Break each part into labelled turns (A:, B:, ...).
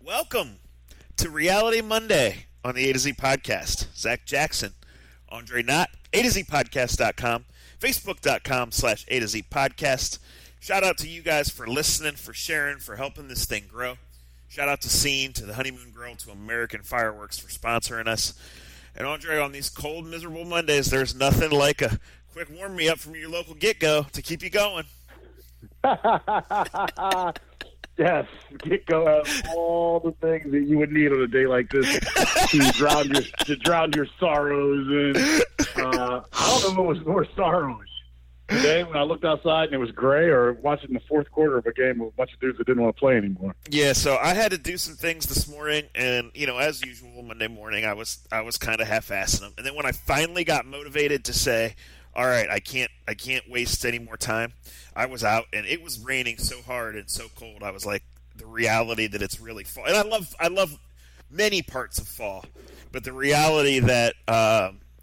A: Welcome to Reality Monday on the A to Z Podcast. Zach Jackson, Andre Knott, A to Z Podcast.com, Facebook.com/A to Z Podcast. Shout out to you guys for listening, for sharing, for helping this thing grow. Shout out to Scene, to the Honeymoon Girl, to American Fireworks for sponsoring us. And Andre, on these cold, miserable Mondays, there's nothing like a quick warm-me-up from your local get-go to keep you going.
B: Yes, get going. All the things that you would need on a day like this to drown your sorrows. And I don't know what was more sorrows today when I looked outside and it was gray, or watching the fourth quarter of a game with a bunch of dudes that didn't want to play anymore.
A: Yeah, so I had to do some things this morning, and as usual, Monday morning I was kind of half-assing them, and then when I finally got motivated to say, all right, I can't waste any more time, I was out, and it was raining so hard and so cold. I was like, the reality that it's really fall, and I love many parts of fall, but the reality that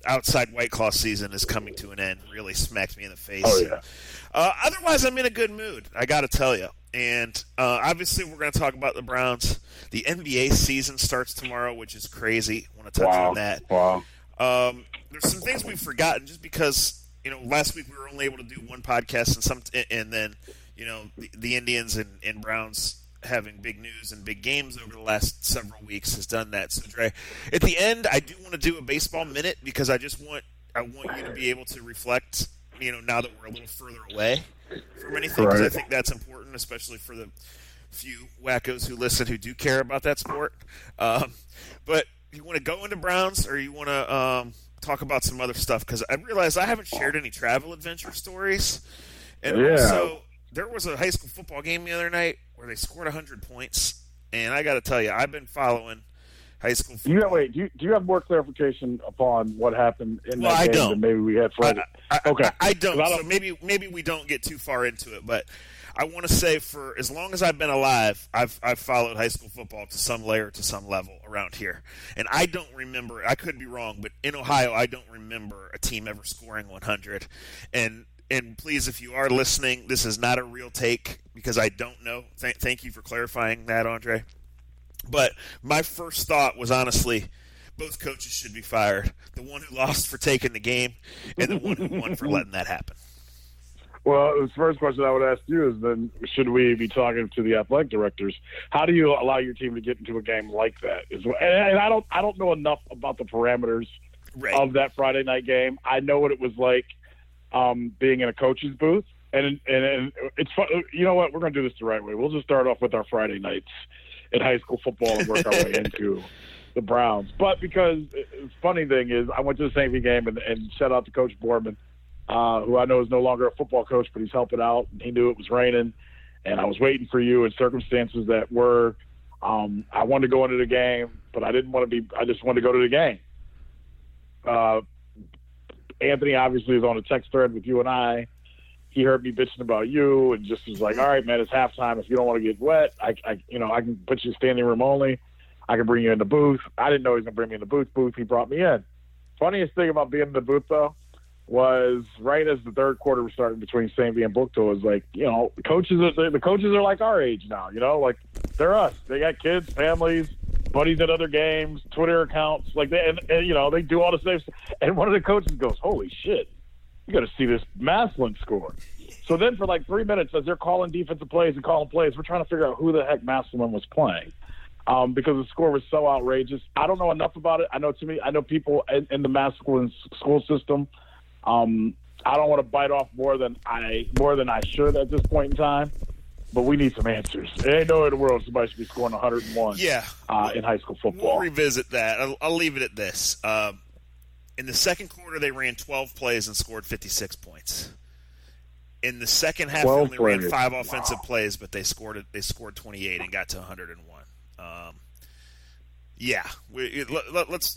A: outside White Claw season is coming to an end really smacked me in the face.
B: Oh yeah.
A: Otherwise, I'm in a good mood, I got to tell you. And obviously, we're going to talk about the Browns. The NBA season starts tomorrow, which is crazy. I want to touch on that.
B: Wow.
A: There's some things we've forgotten just because last week we were only able to do one podcast, and then the Indians and Browns having big news and big games over the last several weeks has done that. So, Dre, at the end, I do want to do a baseball minute because I want you to be able to reflect, now that we're a little further away from anything, because I think that's important, especially for the few wackos who listen who do care about that sport. But you want to go into Browns, or you want to talk about some other stuff? Because I realized I haven't shared any travel adventure stories. And also, there was a high school football game the other night where they scored 100 points. And I got to tell you, I've been following high school football.
B: Do you have more clarification upon what happened in that game
A: don't.
B: than maybe we had Friday? Okay.
A: I don't. So maybe we don't get too far into it. But I want to say, for as long as I've been alive, I've followed high school football to some layer, to some level around here. And I don't remember, I could be wrong, but in Ohio, I don't remember a team ever scoring 100. And please, if you are listening, this is not a real take because I don't know. Thank you for clarifying that, Andre. But my first thought was, honestly, both coaches should be fired. The one who lost for taking the game and the one who won for letting that happen.
B: Well, the first question I would ask you is then, should we be talking to the athletic directors? How do you allow your team to get into a game like that? And I don't know enough about the parameters of that Friday night game. I know what it was like being in a coach's booth. And it's fun. You know what? We're going to do this the right way. We'll just start off with our Friday nights in high school football and work our way into the Browns. But because the funny thing is, I went to the St. V game and shout out to Coach Borman, who I know is no longer a football coach, but he's helping out. And he knew it was raining, and I was waiting for you in circumstances that were I wanted to go into the game, but I didn't want to be – I just wanted to go to the game. Anthony obviously is on a text thread with you and I. He heard me bitching about you and just was like, all right, man, it's halftime. If you don't want to get wet, I can put you in standing room only. I can bring you in the booth. I didn't know he was going to bring me in the booth. He brought me in. Funniest thing about being in the booth, though, was right as the third quarter was starting between St. V and Bookto, was like, the coaches are like our age now, like they're us. They got kids, families, buddies at other games, Twitter accounts, like they do all the same stuff. And one of the coaches goes, "Holy shit, you got to see this Maslin score." So then for like 3 minutes, as they're calling defensive plays and calling plays, we're trying to figure out who the heck Maslin was playing. Because the score was so outrageous. I don't know enough about it. I know people in the Maslin school system. I don't want to bite off more than I should at this point in time, but we need some answers. There ain't no way in the world somebody should be scoring 101 in high school football.
A: We'll revisit that. I'll leave it at this. In the second quarter, they ran 12 plays and scored 56 points. In the second half, they only ran 5 offensive plays, but they scored 28 and got to 101.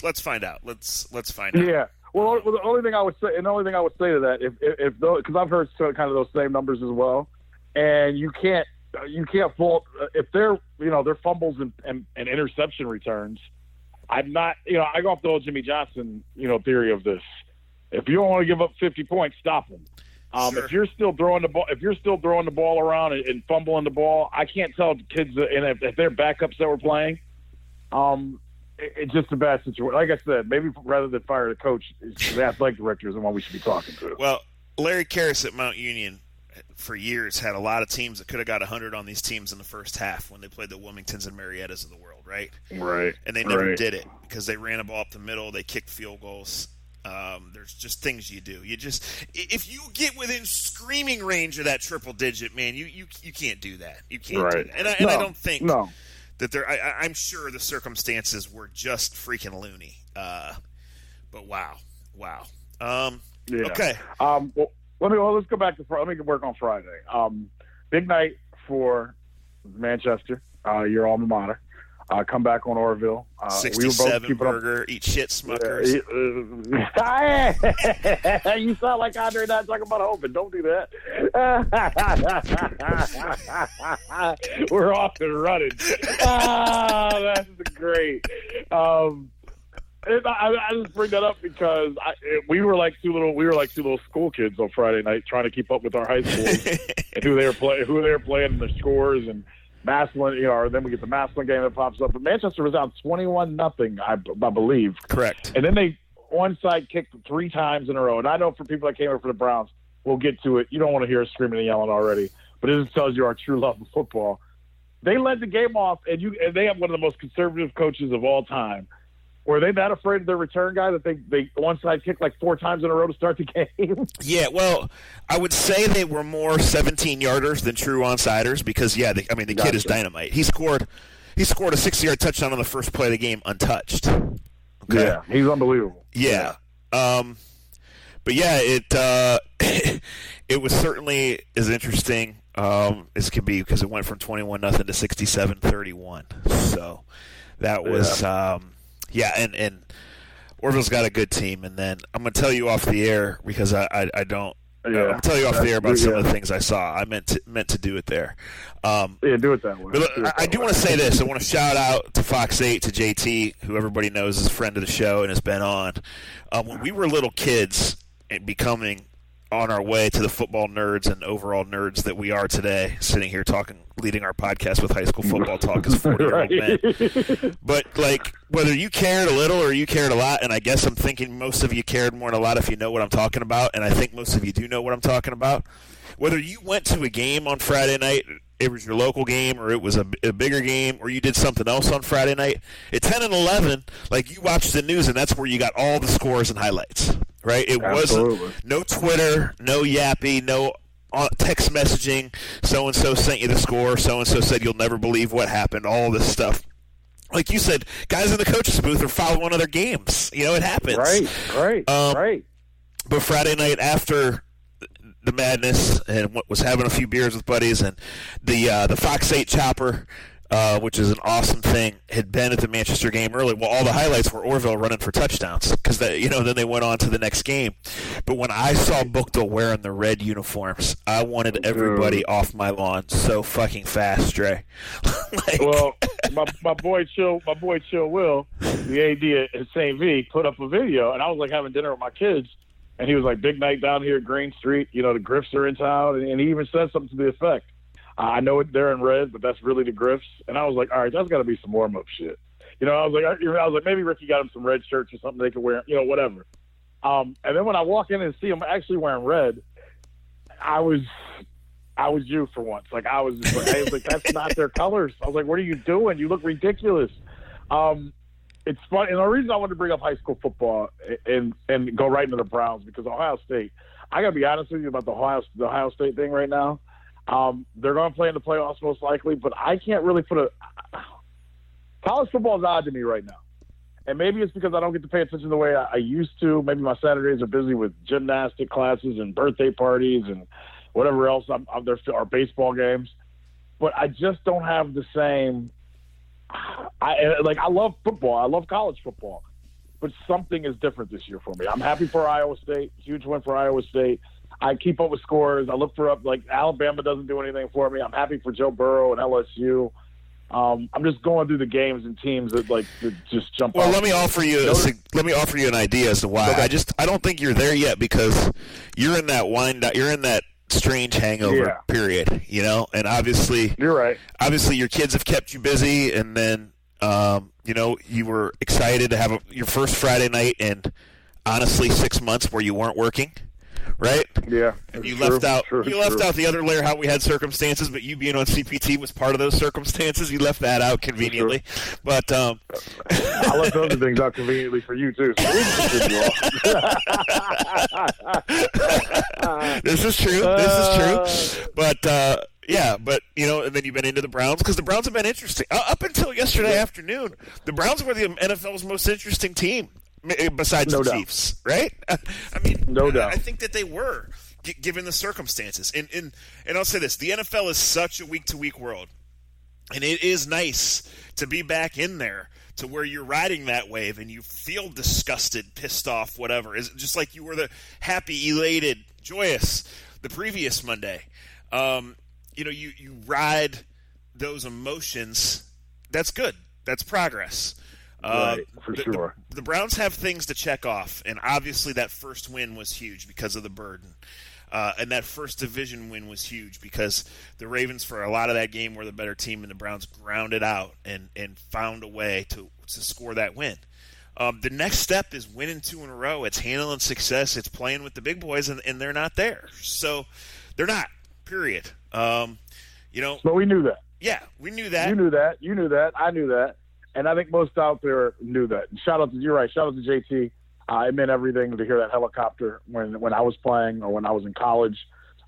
A: Let's find out. Let's find out.
B: Yeah. Well, the only thing I would say to that, if because I've heard kind of those same numbers as well, and you can't fault if they're their fumbles and interception returns. I'm not I go off the old Jimmy Johnson theory of this. If you don't want to give up 50 points, stop them.
A: Sure.
B: If you're still throwing the ball around and fumbling the ball, I can't tell kids. And if they're backups that were playing, it's just a bad situation. Like I said, maybe rather than fire the coach, the athletic director is the one we should be talking to.
A: Well, Larry Karras at Mount Union for years had a lot of teams that could have got 100 on these teams in the first half when they played the Wilmingtons and Mariettas of the world, right?
B: Right.
A: And they never did it because they ran the ball up the middle, they kicked field goals. There's just things you do. If you get within screaming range of that triple digit, man, you can't do that. You can't do that. And I don't think that I'm sure the circumstances were just freaking loony. But wow.
B: Yeah.
A: Okay.
B: Let's go back to Friday. Let me work on Friday. Big night for Manchester, your alma mater. Come back on Orville.
A: 67 burger, eat shit smuckers.
B: You sound like Andre not talking about hoping. Don't do that. We're off and running. That's great. I just bring that up because we were like two little school kids on Friday night trying to keep up with our high schools and who they were playing and the scores and Massillon, or then we get the Massillon game that pops up. But Manchester was down 21-0, I believe.
A: Correct.
B: And then they onside kicked 3 times in a row. And I know for people that came over for the Browns, we'll get to it. You don't want to hear us screaming and yelling already, but it just tells you our true love of football. They led the game off, and they have one of the most conservative coaches of all time. Were they that afraid of their return guy that they onside kicked like 4 times in a row to start the game?
A: Yeah, well, I would say they were more 17-yarders than true onsiders because, the kid is dynamite. He scored a 60-yard touchdown on the first play of the game untouched. Okay?
B: Yeah, he's unbelievable.
A: Yeah. But yeah, it was certainly as interesting as could be because it went from 21-0 to 67-31. So that was and Orville's got a good team. And then I'm going to tell you off the air because I don't. I'm going to tell you off the air about some of the things I saw. I meant to do it there.
B: Do it that way.
A: But I do want to say this. I want to shout out to Fox 8, to JT, who everybody knows is a friend of the show and has been on. When we were little kids and becoming on our way to the football nerds and overall nerds that we are today, sitting here leading our podcast with high school football talk as 40-year-old men. But, whether you cared a little or you cared a lot, and I guess I'm thinking most of you cared more than a lot if you know what I'm talking about, and I think most of you do know what I'm talking about. Whether you went to a game on Friday night, it was your local game, or it was a bigger game, or you did something else on Friday night, at 10 and 11, you watched the news, and that's where you got all the scores and highlights. Right? It wasn't no Twitter, no Yappy, no text messaging. So and so sent you the score. So and so said you'll never believe what happened. All this stuff. Like you said, guys in the coaches booth are following other games. It happens.
B: Right.
A: But Friday night after the madness and was having a few beers with buddies and the Fox 8 chopper. Which is an awesome thing, had been at the Manchester game early. Well, all the highlights were Orville running for touchdowns because then they went on to the next game. But when I saw Bookdale wearing the red uniforms, I wanted everybody off my lawn so fucking fast, Dre.
B: Well, my boy Chill Will, the AD at St. V, put up a video, and I was having dinner with my kids, and he was like, "Big night down here at Green Street. The Griffs are in town," and he even said something to the effect. I know they're in red, but that's really the Griffs. And I was like, all right, that's got to be some warm-up shit. I was like, maybe Ricky got him some red shirts or something they could wear, whatever. And then when I walk in and see him actually wearing red, I was you for once. I was like, that's not their colors. I was like, what are you doing? You look ridiculous. It's fun. And the reason I wanted to bring up high school football and go right into the Browns because Ohio State, I got to be honest with you about the Ohio State thing right now. They're going to play in the playoffs most likely, but I can't really college football is odd to me right now. And maybe it's because I don't get to pay attention the way I used to. Maybe my Saturdays are busy with gymnastic classes and birthday parties and whatever else. There are baseball games, but I just don't have the same. I love football. I love college football, but something is different this year for me. I'm happy for Iowa State. Huge win for Iowa State. I keep up with scores. I look for Alabama doesn't do anything for me. I'm happy for Joe Burrow and LSU. I'm just going through the games and teams that just jump.
A: Well,
B: out.
A: let me offer you an idea as to why.
B: Okay.
A: I don't think you're there yet because you're in that you're in that strange hangover period, and obviously
B: you're right.
A: Obviously, your kids have kept you busy, and then you were excited to have your first Friday night in honestly 6 months where you weren't working. Right?
B: Yeah.
A: And you left out the other layer, how we had circumstances, but you being on CPT was part of those circumstances. You left that out conveniently. Sure. But
B: I left other things out conveniently for you too. So
A: This is true. But and then you've been into the Browns because the Browns have been interesting. Up until yesterday afternoon, the Browns were the NFL's most interesting team. Besides the Chiefs, right? I mean,
B: no doubt.
A: I think that they were, given the circumstances. And I'll say this: the NFL is such a week-to-week world, and it is nice to be back in there to where you're riding that wave and you feel disgusted, pissed off, whatever. Is just like you were the happy, elated, joyous the previous Monday. You ride those emotions. That's good. That's progress.
B: Right, for sure.
A: The Browns have things to check off, and obviously that first win was huge because of the burden. And that first division win was huge because the Ravens, for a lot of that game, were the better team, and the Browns grounded out and found a way to score that win. The next step is winning 2 in a row. It's handling success. It's playing with the big boys, and they're not there. So they're not, period.
B: But we knew that.
A: Yeah, we knew that.
B: You knew that. You knew that. I knew that. And I think most out there knew that. And you're right. Shout out to JT. It meant everything to hear that helicopter when I was playing or when I was in college.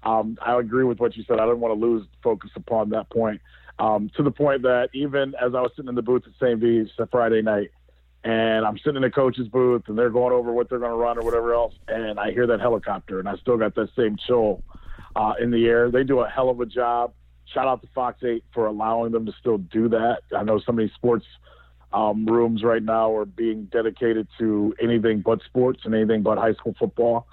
B: I agree with what you said. I didn't want to lose focus upon that point. To the point that even as I was sitting in the booth at St. V's Friday night, and I'm sitting in the coach's booth, and they're going over what they're going to run or whatever else, and I hear that helicopter, and I still got that same chill in the air. They do a hell of a job. Shout out to Fox 8 for allowing them to still do that. I know so many sports rooms right now are being dedicated to anything but sports and anything but high school football.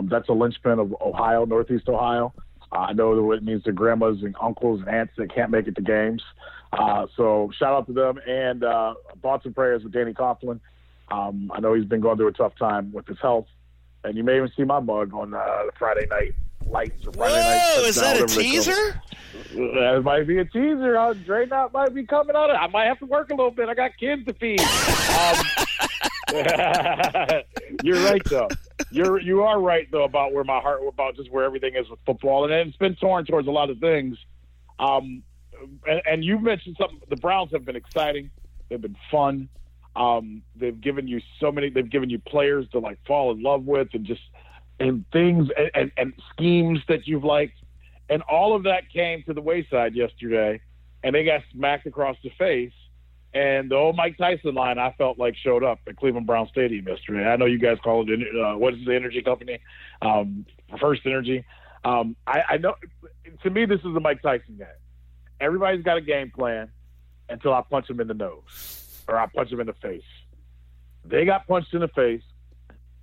B: That's a linchpin of Ohio, Northeast Ohio. I know what it means to grandmas and uncles and aunts that can't make it to games. So shout out to them, and thoughts and prayers with Danny Coughlin. I know he's been going through a tough time with his health, and you may even see my mug on the Friday night lights or Friday night.
A: Whoa, is that a teaser?
B: That might be a teaser. Dre Knott might be coming out. I might have to work a little bit. I got kids to feed. You're right, though. You are right, though, about where my heart, about just where everything is with football. And it's been torn towards a lot of things. And you mentioned something. The Browns have been exciting. They've been fun. They've given you they've given you players to fall in love with and things and schemes that you've liked. And all of that came to the wayside yesterday, and they got smacked across the face. And the old Mike Tyson line, I felt like, showed up at Cleveland Brown Stadium yesterday. I know you guys call it, what is the energy company? First Energy. I know, to me, this is the Mike Tyson game. Everybody's got a game plan until I punch him in the nose or I punch him in the face. They got punched in the face,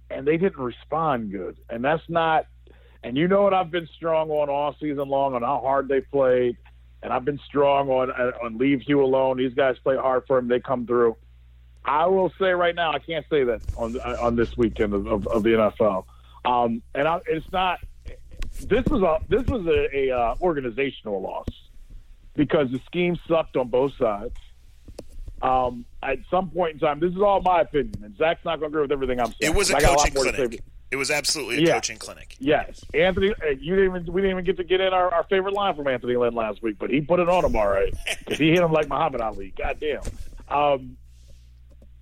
B: and they didn't respond good. And that's not – and you know what I've been strong on all season long, on how hard they played. And I've been strong on leave Hugh alone. These guys play hard for him. They come through. I will say right now, I can't say that on this weekend of the NFL. It's not. This was a organizational loss because the scheme sucked on both sides. At some point in time, this is all my opinion, and Zach's not going to agree with everything I'm saying.
A: It was a coaching clinic. It was absolutely a coaching clinic.
B: Yes. Anthony, we didn't even get in our favorite line from Anthony Lynn last week, but he put it on him all right because he hit him like Muhammad Ali. Goddamn.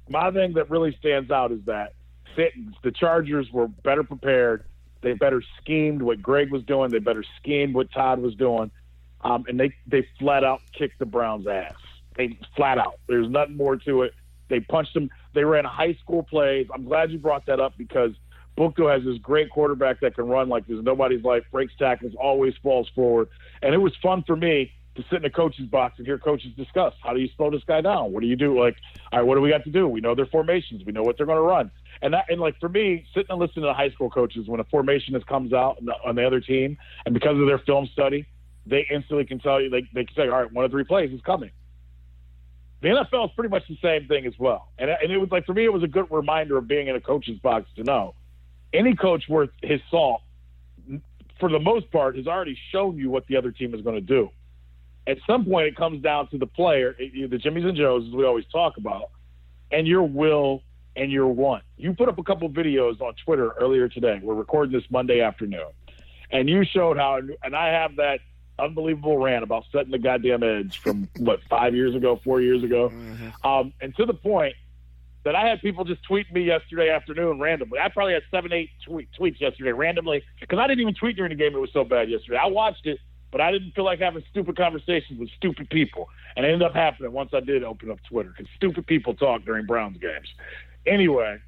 B: My thing that really stands out is that the Chargers were better prepared. They better schemed what Greg was doing. They better schemed what Todd was doing. And they flat out kicked the Browns' ass. They flat out. There's nothing more to it. They punched them. They ran high school plays. I'm glad you brought that up because Bookto has this great quarterback that can run like there's nobody's life, breaks tackles, always falls forward. And it was fun for me to sit in the coach's box and hear coaches discuss, how do you slow this guy down? What do you do? All right, what do we got to do? We know their formations. We know what they're going to run. And for me, sitting and listening to the high school coaches, when a formation comes out on the other team, and because of their film study, they instantly can tell you, they can say, all right, 1 of 3 plays is coming. The NFL is pretty much the same thing as well. And it was like, for me, it was a good reminder of being in a coach's box to know any coach worth his salt, for the most part, has already shown you what the other team is going to do. At some point, it comes down to the player, the Jimmies and Joes, as we always talk about, and your will and your want. You put up a couple videos on Twitter earlier today. We're recording this Monday afternoon. And you showed how, and I have that unbelievable rant about setting the goddamn edge from, 4 years ago? Mm-hmm. And to the point that I had people just tweet me yesterday afternoon randomly. I probably had 7-8 tweets yesterday randomly because I didn't even tweet during the game. It was so bad yesterday. I watched it, but I didn't feel like having stupid conversations with stupid people. And it ended up happening once I did open up Twitter because stupid people talk during Browns games. Anyway,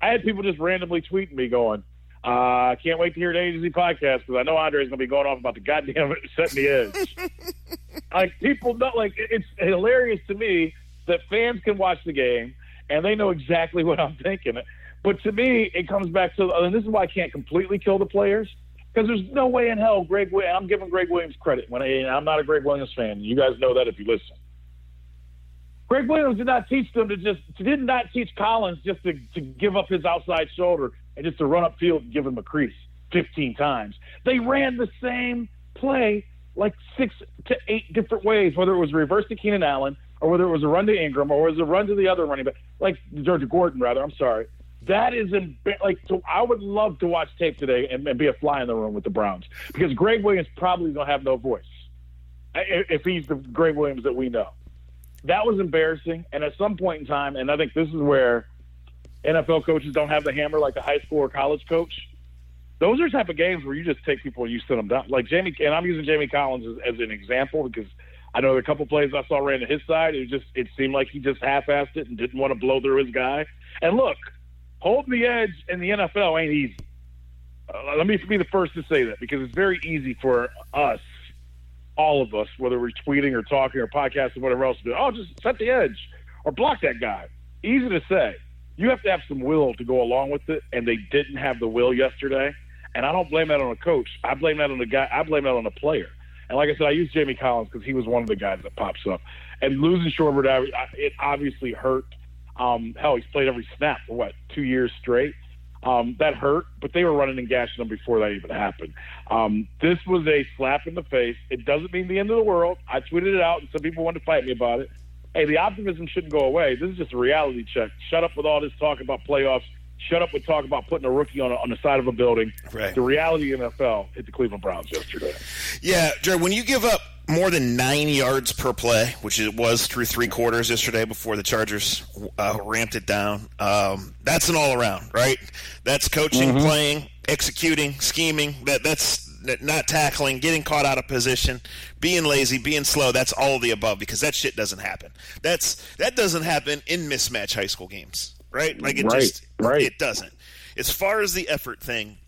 B: I had people just randomly tweeting me going, I can't wait to hear the agency podcast because I know Andre's going to be going off about the goddamn setting the edge. Like, people know, like, it's hilarious to me that fans can watch the game and they know exactly what I'm thinking. But to me, it comes back to, and this is why I can't completely kill the players, because there's no way in hell I'm giving Greg Williams credit when I'm not a Greg Williams fan. You guys know that if you listen. Greg Williams did not teach Collins just to give up his outside shoulder and just to run up field and give him a crease 15 times. They ran the same play like 6 to 8 different ways, whether it was reverse to Keenan Allen or whether it was a run to Ingram or was a run to the other running back, like George Gordon, rather. I'm sorry. That is so I would love to watch tape today and be a fly in the room with the Browns because Greg Williams probably going to have no voice if he's the Greg Williams that we know. That was embarrassing. And at some point in time, and I think this is where NFL coaches don't have the hammer like a high school or college coach. Those are the type of games where you just take people and you sit them down. Like Jamie, and I'm using Jamie Collins as an example because I know a couple plays I saw ran to his side. It seemed like he just half-assed it and didn't want to blow through his guy. And look, holding the edge in the NFL ain't easy. Let me be the first to say that because it's very easy for us, all of us, whether we're tweeting or talking or podcasting or whatever else, to do, just set the edge or block that guy. Easy to say. You have to have some will to go along with it, and they didn't have the will yesterday. And I don't blame that on a coach. I blame that on the guy. I blame that on the player. And like I said, I use Jamie Collins because he was one of the guys that pops up. And losing Shorbert, it obviously hurt. Hell, he's played every snap for 2 years straight. That hurt, but they were running and gashing him before that even happened. This was a slap in the face. It doesn't mean the end of the world. I tweeted it out, and some people wanted to fight me about it. Hey, the optimism shouldn't go away. This is just a reality check. Shut up with all this talk about playoffs. Shut up with talk about putting a rookie on the side of a building.
A: Right.
B: The reality of the NFL hit the Cleveland Browns yesterday.
A: Yeah, Jared, when you give up more than 9 yards per play, which it was through 3 quarters yesterday before the Chargers ramped it down, that's an all-around, right? That's coaching, playing, executing, scheming. That's not tackling, getting caught out of position, being lazy, being slow. That's all of the above because that shit doesn't happen. That doesn't happen in mismatch high school games, right? Like it doesn't. As far as the effort thing,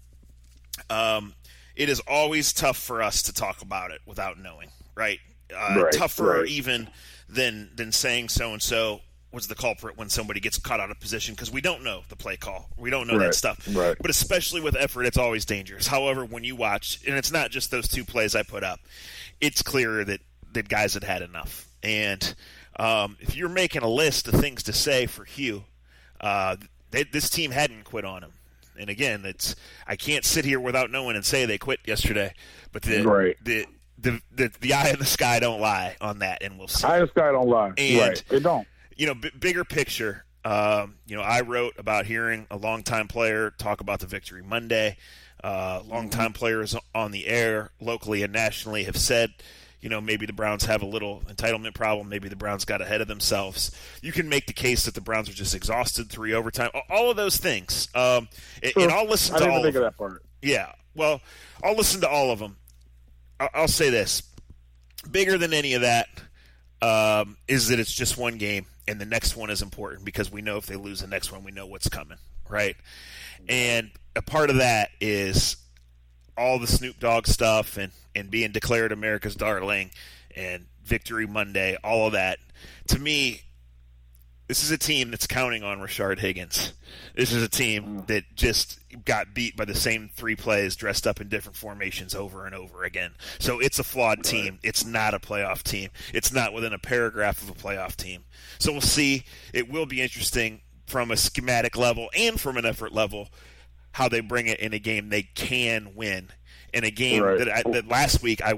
A: it is always tough for us to talk about it without knowing, right? Tougher even than saying so-and-so was the culprit when somebody gets caught out of position because we don't know the play call. We don't know that stuff. Right. But especially with effort, it's always dangerous. However, when you watch, and it's not just those 2 plays I put up, it's clear that guys had enough. And if you're making a list of things to say for Hugh, this team hadn't quit on him. And again, I can't sit here without knowing and say they quit yesterday. But the eye in the sky don't lie on that, and we'll see.
B: Eye in the sky don't lie. And, they don't.
A: Bigger picture, I wrote about hearing a longtime player talk about the victory Monday. Longtime players on the air, locally and nationally, have said, maybe the Browns have a little entitlement problem. Maybe the Browns got ahead of themselves. You can make the case that the Browns are just exhausted, 3 overtime, all of those things. And I'll listen to all of them. I didn't think of that part. Yeah, well, I'll listen to all of them. I'll say this. Bigger than any of that is that it's just one game. And the next one is important because we know if they lose the next one, we know what's coming, right? And a part of that is all the Snoop Dogg stuff and being declared America's darling and Victory Monday, all of that. To me, This is a team that's counting on Rashard Higgins. This is a team that just got beat by the same 3 plays dressed up in different formations over and over again. So it's a flawed team. It's not a playoff team. It's not within a paragraph of a playoff team. So we'll see. It will be interesting from a schematic level and from an effort level how they bring it in a game they can win. In a game that last week I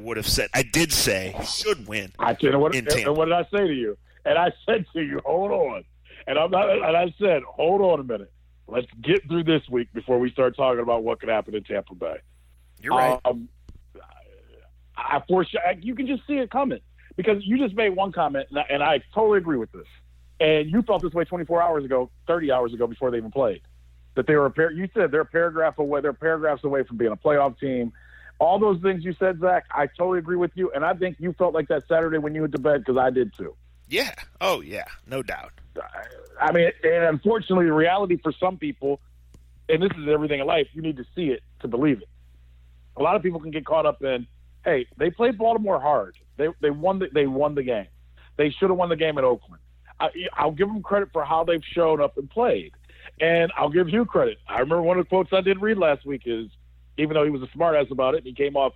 A: did say should win.
B: And what did I say to you? And I said to you, hold on. And I said, hold on a minute. Let's get through this week before we start talking about what could happen in Tampa Bay.
A: You're right.
B: You can just see it coming because you just made one comment, and I totally agree with this. And you felt this way 24 hours ago, 30 hours ago before they even played. That they were you said they're paragraphs away from being a playoff team. All those things you said, Zach, I totally agree with you. And I think you felt like that Saturday when you went to bed because I did too.
A: Yeah. Oh, yeah. No doubt.
B: I mean, and unfortunately, the reality for some people, and this is everything in life, you need to see it to believe it. A lot of people can get caught up in, hey, they played Baltimore hard. They won the game. They should have won the game in Oakland. I'll give them credit for how they've shown up and played. And I'll give you credit. I remember one of the quotes I did read last week is, even though he was a smartass about it, and he came off,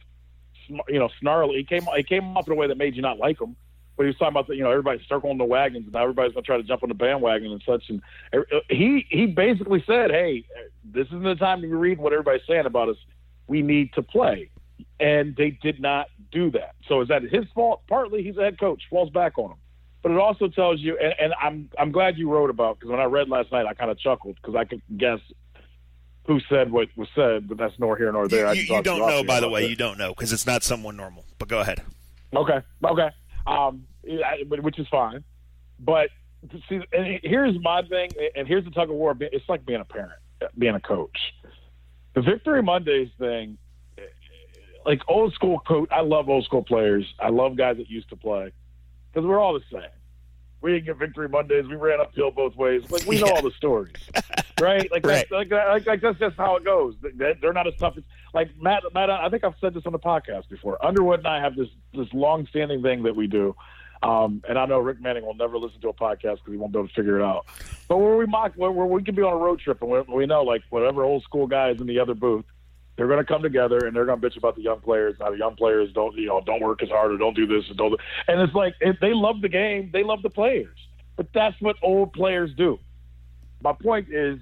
B: snarly. He came off in a way that made you not like him. But he was talking about everybody's circling the wagons, and now everybody's going to try to jump on the bandwagon and such. And he basically said, "Hey, this isn't the time to be reading what everybody's saying about us. We need to play." And they did not do that. So is that his fault? Partly, he's a head coach. Falls back on him. But it also tells you, and I'm glad you wrote about, because when I read last night, I kind of chuckled because I could guess who said what was said, but that's nor here nor there.
A: You don't know, by the way. You don't know because it's not someone normal. But go ahead.
B: Okay. Which is fine. But see, and here's my thing, and here's the tug of war. It's like being a parent, being a coach. The Victory Mondays thing, like old school coach. I love old school players. I love guys that used to play. Because we're all the same. We didn't get Victory Mondays. We ran uphill both ways. Like, we know all the stories, right? Like,
A: right.
B: That's just how it goes. They're not as tough as – like, Matt, I think I've said this on the podcast before. Underwood and I have this long-standing thing that we do. And I know Rick Manning will never listen to a podcast because he won't be able to figure it out. But where we can be on a road trip and we know, like, whatever old school guy is in the other booth, they're going to come together and they're going to bitch about the young players. Now the young players don't work as hard or don't do this and don't. And it's like they love the game, they love the players, but that's what old players do. My point is,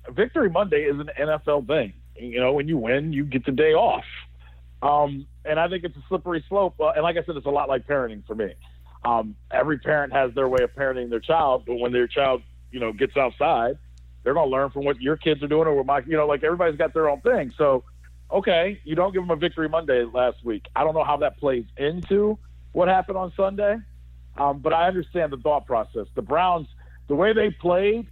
B: Victory Monday is an NFL thing. When you win, you get the day off. And I think it's a slippery slope. And like I said, it's a lot like parenting for me. Every parent has their way of parenting their child, but when their child, gets outside, they're going to learn from what your kids are doing or what like everybody's got their own thing. So, okay, you don't give them a Victory Monday last week. I don't know how that plays into what happened on Sunday, but I understand the thought process. The Browns, the way they played,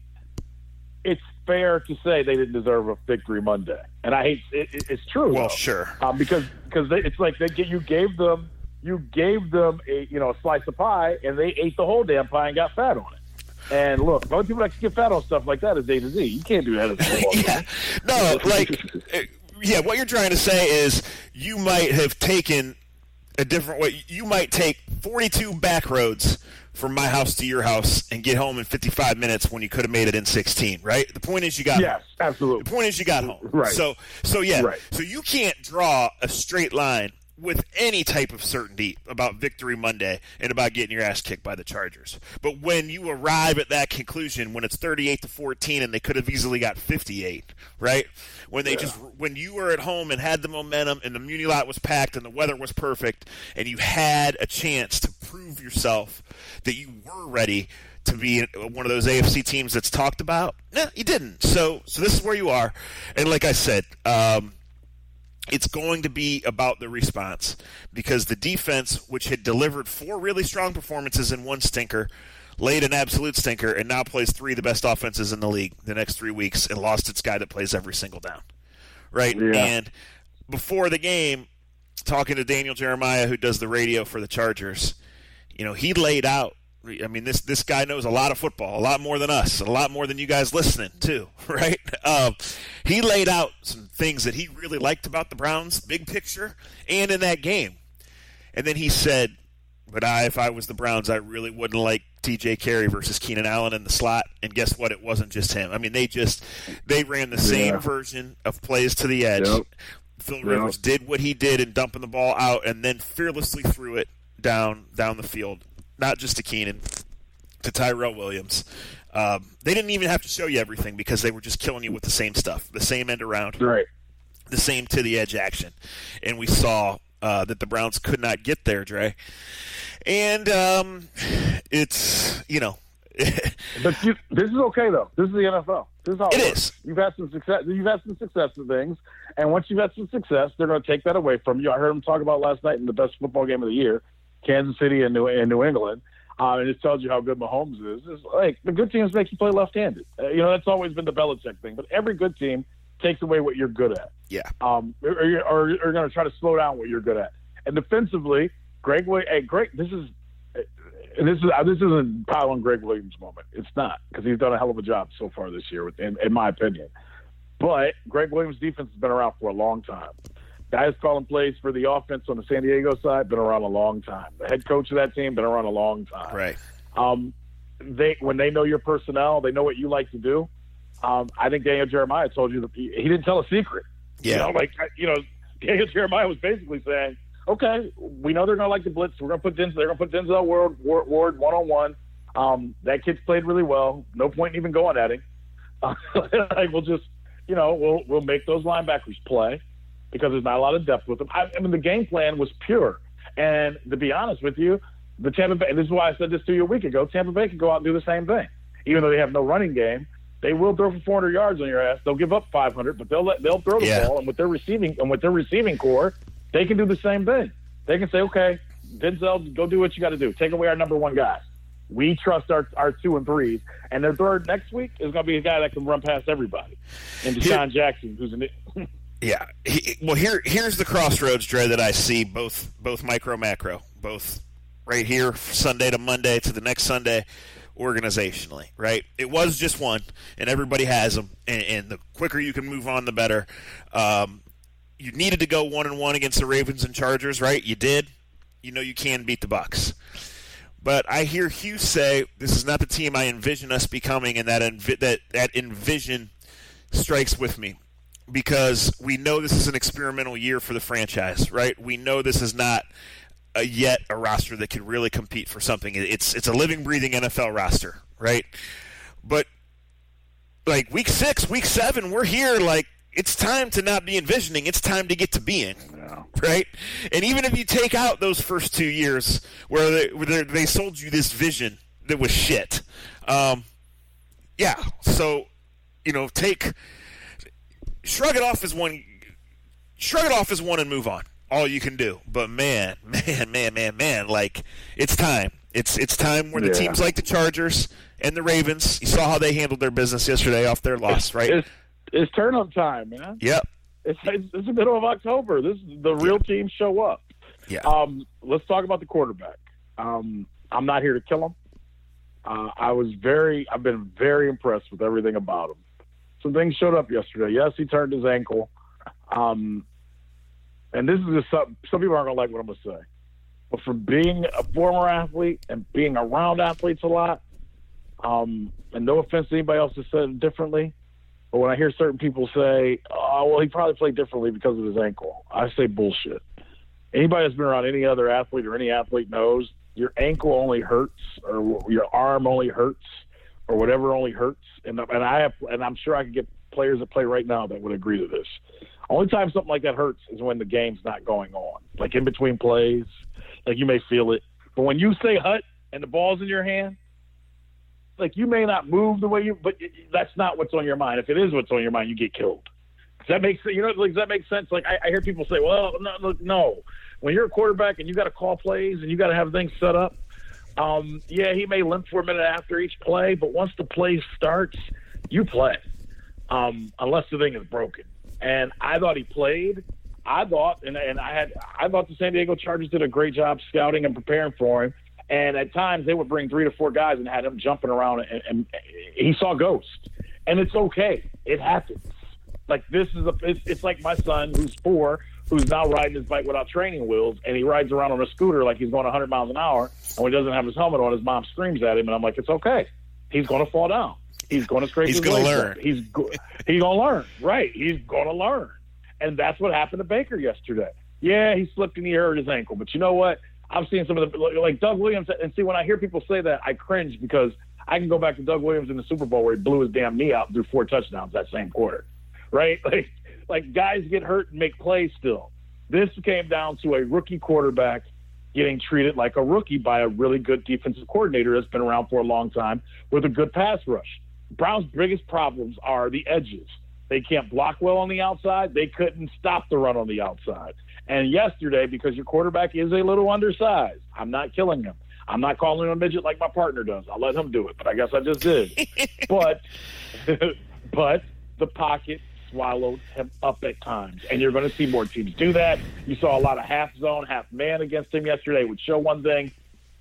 B: it's fair to say they didn't deserve a Victory Monday. And I hate it's true.
A: Well,
B: though.
A: Sure.
B: Because it's like you gave them a slice of pie, and they ate the whole damn pie and got fat on it. And look, the only people that can get fat on stuff like that is A to Z. You can't do that as a football.
A: What you're trying to say is you might have taken a different way. You might take 42 back roads from my house to your house and get home in 55 minutes when you could have made it in 16, right? The point is you got home.
B: Yes, absolutely.
A: The point is you got home.
B: Right.
A: So
B: Right.
A: So you can't draw a straight line with any type of certainty about Victory Monday and about getting your ass kicked by the Chargers. But when you arrive at that conclusion, when it's 38-14 and they could have easily got 58, right? When you were at home and had the momentum and the Muni lot was packed and the weather was perfect and you had a chance to prove yourself that you were ready to be one of those AFC teams that's talked about, no, you didn't. So this is where you are. And like I said, it's going to be about the response because the defense, which had delivered 4 really strong performances and 1 stinker, laid an absolute stinker and now plays 3 of the best offenses in the league the next 3 weeks and lost its guy that plays every single down, right? Yeah. And before the game, talking to Daniel Jeremiah, who does the radio for the Chargers, he laid out, I mean, this guy knows a lot of football, a lot more than us, a lot more than you guys listening too, right? He laid out some things that he really liked about the Browns, big picture, and in that game. And then he said, But if I was the Browns, I really wouldn't like T.J. Carey versus Keenan Allen in the slot. And guess what? It wasn't just him. I mean, they ran the same version of plays to the edge.
B: Yep.
A: Phil Rivers did what he did in dumping the ball out and then fearlessly threw it down the field. Not just to Keenan, to Tyrell Williams. They didn't even have to show you everything because they were just killing you with the same stuff, the same end around,
B: right,
A: the same to the edge action. And we saw that the Browns could not get there, Dre. And it's,
B: but this is okay though. This is the NFL. This is how it
A: is.
B: Works. You've had some success. You've had some success in things, and once you've had some success, they're going to take that away from you. I heard them talk about last night in the best football game of the year, Kansas City and New England. And it tells you how good Mahomes is. It's like the good teams make you play left-handed. That's always been the Belichick thing. But every good team takes away what you're good at.
A: Yeah.
B: Or you're going to try to slow down what you're good at. And defensively, Greg. This isn't pile on Greg Williams' moment. It's not, because he's done a hell of a job so far this year, in my opinion. But Greg Williams' defense has been around for a long time. Guys calling plays for the offense on the San Diego side, been around a long time. The head coach of that team, been around a long time.
A: Right.
B: When they know your personnel, they know what you like to do. I think Daniel Jeremiah told you that he didn't tell a secret.
A: Yeah.
B: Daniel Jeremiah was basically saying, okay, we know they're going to like the blitz. They're going to put Denzel Ward one-on-one. That kid's played really well. No point in even going at him. We'll just, we'll make those linebackers play because there's not a lot of depth with them. I mean, the game plan was pure. And to be honest with you, the Tampa Bay, and this is why I said this to you a week ago, Tampa Bay could go out and do the same thing. Even though they have no running game, they will throw for 400 yards on your ass. They'll give up 500, but they'll throw the ball. And with their receiving core, they can do the same thing. They can say, okay, Denzel, go do what you got to do. Take away our number one guy. We trust our 2 and 3s. And their third next week is going to be a guy that can run past everybody. And Deshaun Jackson, who's an
A: yeah. Here's the crossroads, Dre, that I see both micro, macro, both right here, Sunday to Monday to the next Sunday, organizationally, right? It was just one, and everybody has them. And the quicker you can move on, the better. You needed to go 1-1 against the Ravens and Chargers, right? You did. You can beat the Bucs. But I hear Hugh say this is not the team I envision us becoming, and that envision strikes with me because we know this is an experimental year for the franchise, right? We know this is not yet a roster that can really compete for something. It's a living, breathing NFL roster, right? But like week 6, week 7, we're here like, it's time to not be envisioning. It's time to get to being, right? And even if you take out those first 2 years where they sold you this vision that was shit, So, shrug it off as one and move on. All you can do. But man, like it's time. It's time where the teams like the Chargers and the Ravens. You saw how they handled their business yesterday off their loss, right?
B: It's turn-up time, man.
A: Yep.
B: It's the middle of October. The real teams show up.
A: Yeah.
B: Let's talk about the quarterback. I'm not here to kill him. I've been very impressed with everything about him. Some things showed up yesterday. Yes, he turned his ankle. And this is just some people aren't going to like what I'm going to say. But for being a former athlete and being around athletes a lot, and no offense to anybody else that said it differently, but when I hear certain people say, oh, well, he probably played differently because of his ankle, I say bullshit. Anybody that's been around any other athlete or any athlete knows your ankle only hurts or your arm only hurts or whatever only hurts. And I'm sure I could get players that play right now that would agree to this. Only time something like that hurts is when the game's not going on, like in between plays, like you may feel it. But when you say hut and the ball's in your hand, like you may not move the way but that's not what's on your mind. If it is what's on your mind, you get killed. Does that make sense? Does that make sense? Like I hear people say, well, no. When you're a quarterback and you got to call plays and you got to have things set up, he may limp for a minute after each play, but once the play starts, you play, unless the thing is broken. And I thought he played. I thought the San Diego Chargers did a great job scouting and preparing for him. And at times they would bring 3 to 4 guys and had him jumping around, and he saw ghosts. And it's okay. It happens. Like it's like my son who's 4, who's now riding his bike without training wheels, and he rides around on a scooter like he's going 100 miles an hour, and when he doesn't have his helmet on, his mom screams at him, and I'm like, it's okay. He's going to fall down. He's going to scrape his legs. He's going to learn. Right. He's going to learn. And that's what happened to Baker yesterday. Yeah, he slipped and he hurt his ankle. But you know what? I've seen some of the – like Doug Williams – and see, when I hear people say that, I cringe because I can go back to Doug Williams in the Super Bowl where he blew his damn knee out and threw 4 touchdowns that same quarter. Right? Like guys get hurt and make plays still. This came down to a rookie quarterback getting treated like a rookie by a really good defensive coordinator that's been around for a long time with a good pass rush. Brown's biggest problems are the edges. They can't block well on the outside. They couldn't stop the run on the outside. And yesterday, because your quarterback is a little undersized, I'm not killing him. I'm not calling him a midget like my partner does. I'll let him do it, but I guess I just did. but the pocket swallowed him up at times, and you're going to see more teams do that. You saw a lot of half zone, half man against him yesterday, which show one thing.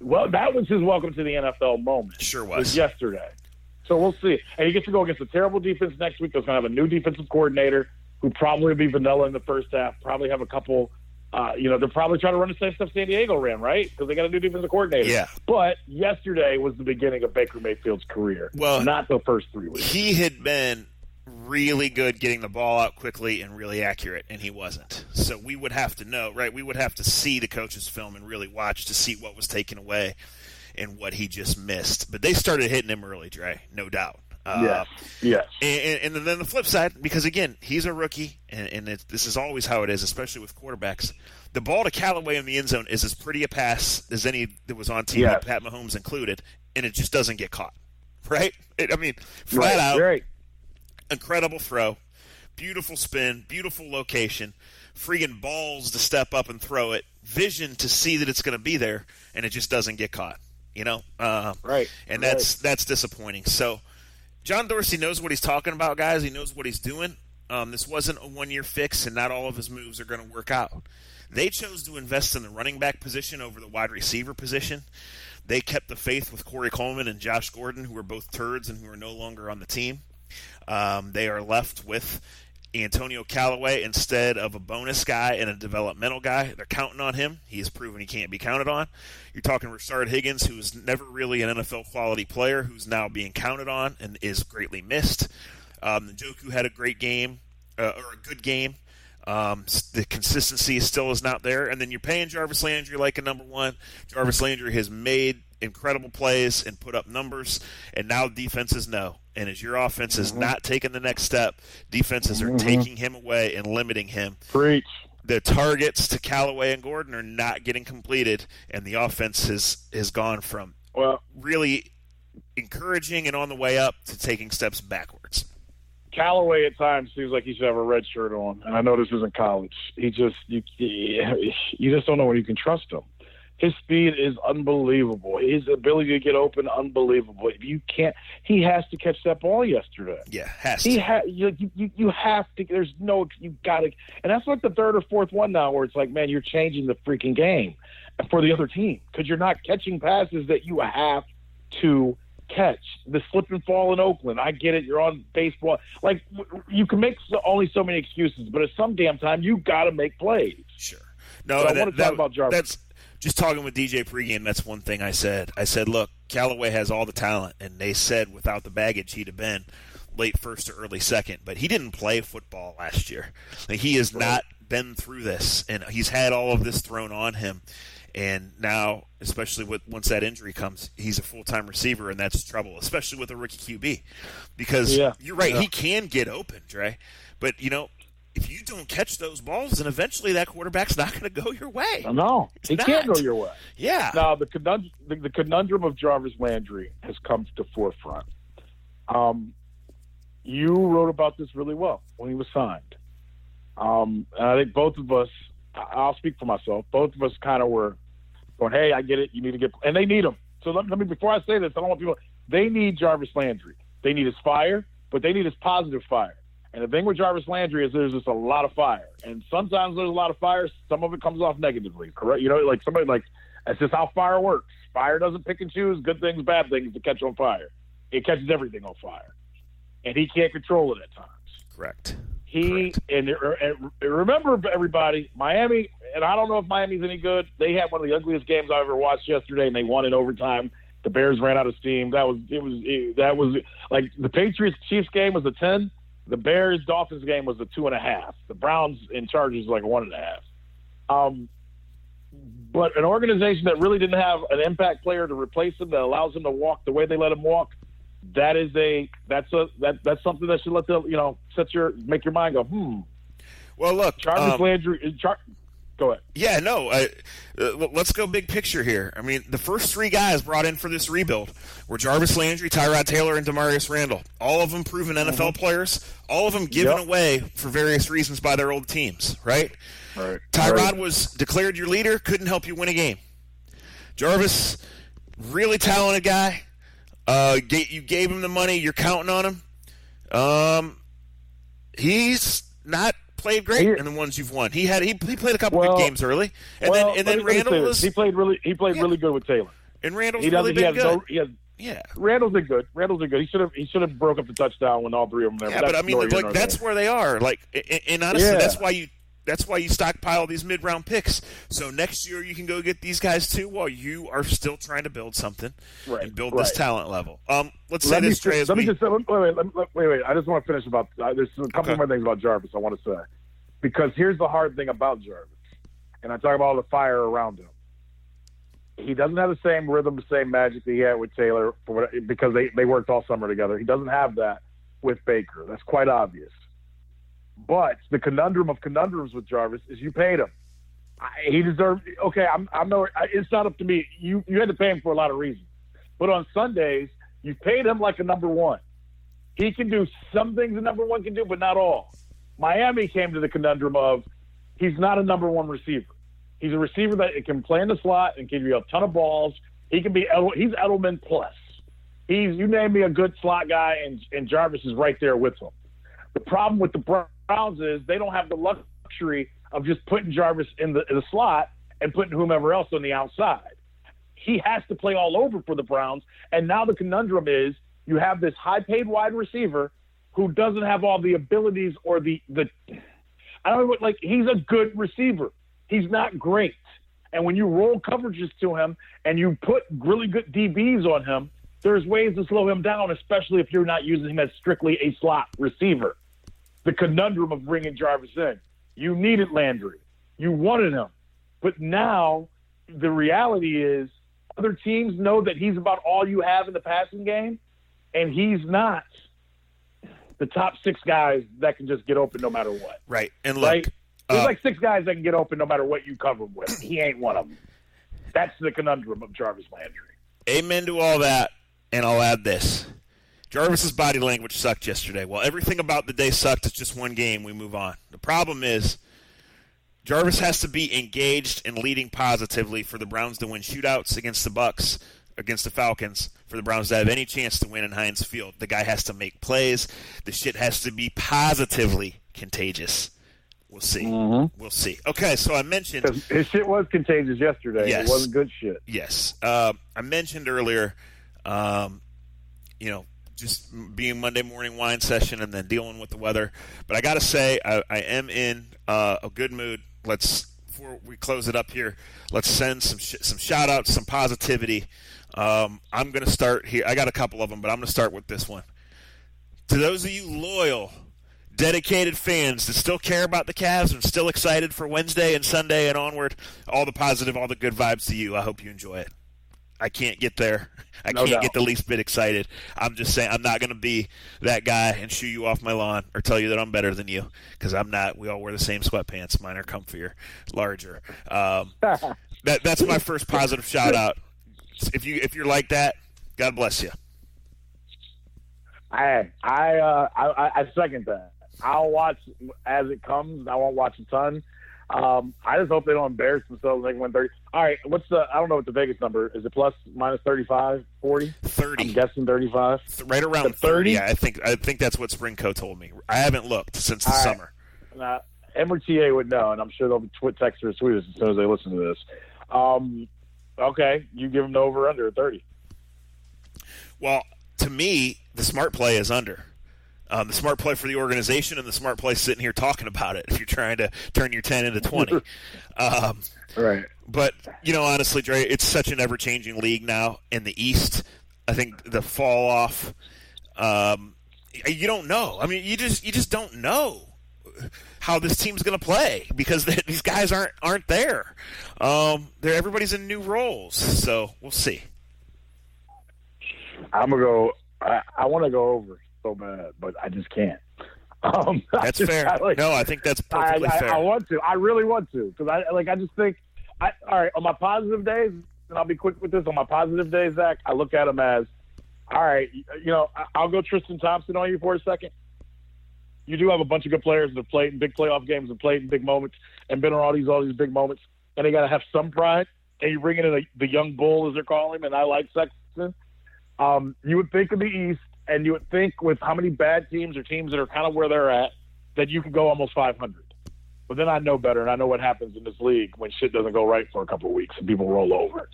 B: Well, that was his welcome to the NFL moment.
A: Sure was.
B: Yesterday. So we'll see. And he gets to go against a terrible defense next week. He's going to have a new defensive coordinator who probably will be vanilla in the first half, probably have a couple they're probably trying to run the same stuff San Diego ran, right? Because they got a new defensive coordinator.
A: Yeah.
B: But yesterday was the beginning of Baker Mayfield's career, not the first 3 weeks.
A: He had been really good getting the ball out quickly and really accurate, and he wasn't. So we would have to know, right? We would have to see the coach's film and really watch to see what was taken away and what he just missed. But they started hitting him early, Dre, no doubt.
B: Yes.
A: And then the flip side, because, again, he's a rookie, and this is always how it is, especially with quarterbacks. The ball to Callaway in the end zone is as pretty a pass as any that was on TV, Pat Mahomes included, and it just doesn't get caught, right? Flat out,
B: right.
A: Incredible throw, beautiful spin, beautiful location, freaking balls to step up and throw it, vision to see that it's going to be there, and it just doesn't get caught,
B: Right.
A: And that's disappointing. So John Dorsey knows what he's talking about, guys. He knows what he's doing. This wasn't a one-year fix, and not all of his moves are going to work out. They chose to invest in the running back position over the wide receiver position. They kept the faith with Corey Coleman and Josh Gordon, who are both turds and who are no longer on the team. They are left with Antonio Callaway instead of a bonus guy and a developmental guy. They're counting on him. He has proven he can't be counted on. You're talking Rashard Higgins, who was never really an NFL-quality player, who's now being counted on and is greatly missed. Njoku had a great game, or a good game. The consistency still is not there. And then you're paying Jarvis Landry like a number one. Jarvis Landry has made incredible plays and put up numbers, and now defenses know. And as your offense is not taking the next step, defenses are taking him away and limiting him.
B: Preach.
A: The targets to Callaway and Gordon are not getting completed, and the offense has gone from really encouraging and on the way up to taking steps backwards.
B: Callaway at times seems like he should have a red shirt on, and I know this isn't college. You just don't know when you can trust him. His speed is unbelievable. His ability to get open, unbelievable. He has to catch that ball yesterday.
A: Yeah, has to.
B: You have to. There's no, you got to. And that's like the third or fourth one now where it's like, man, you're changing the freaking game for the other team because you're not catching passes that you have to catch. The slip and fall in Oakland, I get it. You're on baseball. Like, you can make only so many excuses, but at some damn time, you got to make plays.
A: Sure. No,
B: I want to talk about Jarvis.
A: Just talking with DJ pregame, that's one thing I said. I said, look, Callaway has all the talent, and they said without the baggage he'd have been late first or early second, but he didn't play football last year. Like, he has not been through this, and he's had all of this thrown on him. And now, especially once that injury comes, he's a full-time receiver, and that's trouble, especially with a rookie QB. Because you're right, he can get open, Dre. But, if you don't catch those balls, then eventually that quarterback's not going to go your way.
B: No, he can't go your way.
A: Yeah.
B: Now, the conundrum of Jarvis Landry has come to the forefront. You wrote about this really well when he was signed. And I think both of us, I'll speak for myself, both of us kind of were going, hey, I get it, you need to get – and they need him. So let me, before I say this, I don't want people – they need Jarvis Landry. They need his fire, but they need his positive fire. And the thing with Jarvis Landry is there's just a lot of fire. And sometimes there's a lot of fire. Some of it comes off negatively, correct? That's just how fire works. Fire doesn't pick and choose good things, bad things to catch on fire. It catches everything on fire. And he can't control it at times.
A: Correct.
B: and remember, everybody, Miami, and I don't know if Miami's any good. They had one of the ugliest games I ever watched yesterday, and they won in overtime. The Bears ran out of steam. That was like the Patriots-Chiefs game was a 10. The Bears-Dolphins game was a 2.5. The Browns in Chargers was like 1.5. But an organization that really didn't have an impact player to replace him that allows him to walk the way they let him walk, that's something that should make your mind go,
A: Well, look,
B: Jarvis Landry. Go ahead.
A: Yeah, no. Let's go big picture here. I mean, the first three guys brought in for this rebuild were Jarvis Landry, Tyrod Taylor, and Demaryius Randall. All of them proven NFL players. All of them given away for various reasons by their old teams. Right. Tyrod was declared your leader. Couldn't help you win a game. Jarvis, really talented guy. You gave him the money. You're counting on him. He's not played great in the ones you've won. He played a couple good games early, and then Randall was.
B: He played really good with Taylor.
A: And Randall's really been good.
B: Randall's been good. He should have broke up the touchdown when all three of them there.
A: Yeah, but I mean, that's where they are. Like, and honestly, that's why you stockpile these mid-round picks. So next year you can go get these guys too, while you are still trying to build something and build this talent level. Let's say this, Trey.
B: Wait. I just want to finish about. There's a couple more things about Jarvis I want to say, because here's the hard thing about Jarvis, and I talk about all the fire around him. He doesn't have the same rhythm, the same magic that he had with Taylor, because they worked all summer together. He doesn't have that with Baker. That's quite obvious. But the conundrum of conundrums with Jarvis is you paid him. He deserved. Okay, it's not up to me. You had to pay him for a lot of reasons. But on Sundays, you paid him like a number one. He can do some things a number one can do, but not all. Miami came to the conundrum of he's not a number one receiver. He's a receiver that can play in the slot and give you a ton of balls. He's Edelman plus. You name me a good slot guy, and Jarvis is right there with him. The problem with the Browns is they don't have the luxury of just putting Jarvis in the slot and putting whomever else on the outside. He has to play all over for the Browns, and now the conundrum is you have this high-paid wide receiver who doesn't have all the abilities or the I don't know, like, he's a good receiver. He's not great. And when you roll coverages to him and you put really good DBs on him, there's ways to slow him down, especially if you're not using him as strictly a slot receiver. The conundrum of bringing Jarvis in. You needed Landry. You wanted him. But now the reality is other teams know that he's about all you have in the passing game, and he's not the top six guys that can just get open no matter what.
A: Right. And look,
B: there's like six guys that can get open no matter what you cover him with. He ain't one of them. That's the conundrum of Jarvis Landry.
A: Amen to all that, and I'll add this. Jarvis's body language sucked yesterday. Well, everything about the day sucked. It's just one game. We move on. The problem is Jarvis has to be engaged and leading positively for the Browns to win shootouts against the Bucs, against the Falcons, for the Browns to have any chance to win in Heinz Field. The guy has to make plays. The shit has to be positively contagious. We'll see. Mm-hmm. We'll see. Okay, so I mentioned
B: his shit was contagious yesterday. Yes. It wasn't good shit.
A: Yes. I mentioned earlier, just being Monday morning wine session and then dealing with the weather. But I got to say, I am in a good mood. Before we close it up here, let's send some shout-outs, some positivity. I'm going to start here. I got a couple of them, but I'm going to start with this one. To those of you loyal, dedicated fans that still care about the Cavs and still excited for Wednesday and Sunday and onward, all the positive, all the good vibes to you. I hope you enjoy it. I can't get there. I can't get the least bit excited. I'm just saying I'm not going to be that guy and shoo you off my lawn or tell you that I'm better than you, because I'm not. We all wear the same sweatpants. Mine are comfier, larger. That's my first positive shout out. If you're like that, God bless you.
B: I second that. I'll watch as it comes. I won't watch a ton. I just hope they don't embarrass themselves and they win 30. All right, I don't know what the Vegas number is. It plus minus 35, 40?
A: 30.
B: I'm guessing 35.
A: Right around 30. Yeah, I think that's what Springco told me. I haven't looked since the summer.
B: MRTA would know, and I'm sure they'll be text or tweet us as soon as they listen to this. Okay, you give them the over under 30.
A: Well, to me, the smart play is under. The smart play for the organization and the smart play sitting here talking about it if you're trying to turn your 10 into 20.
B: Right.
A: But, honestly, Dre, it's such an ever-changing league now in the East. I think the fall off, you don't know. I mean, you just don't know how this team's going to play because these guys aren't there. Everybody's in new roles, so we'll see.
B: I'm gonna go. I want to go over so bad, but I just can't.
A: That's fair. I think that's perfectly fair.
B: I want to. I really want to because I just think. All right, on my positive days, and I'll be quick with this. On my positive days, Zach, I look at them as, all right. I'll go Tristan Thompson on you for a second. You do have a bunch of good players that have played in big playoff games and played in big moments and been on all these big moments, and they got to have some pride. And you bring in the young bull, as they're calling him, and I like Sexton. You would think of the East, and you would think with how many bad teams or teams that are kind of where they're at, that you could go almost 500. But then I know better, and I know what happens in this league when shit doesn't go right for a couple of weeks and people roll over.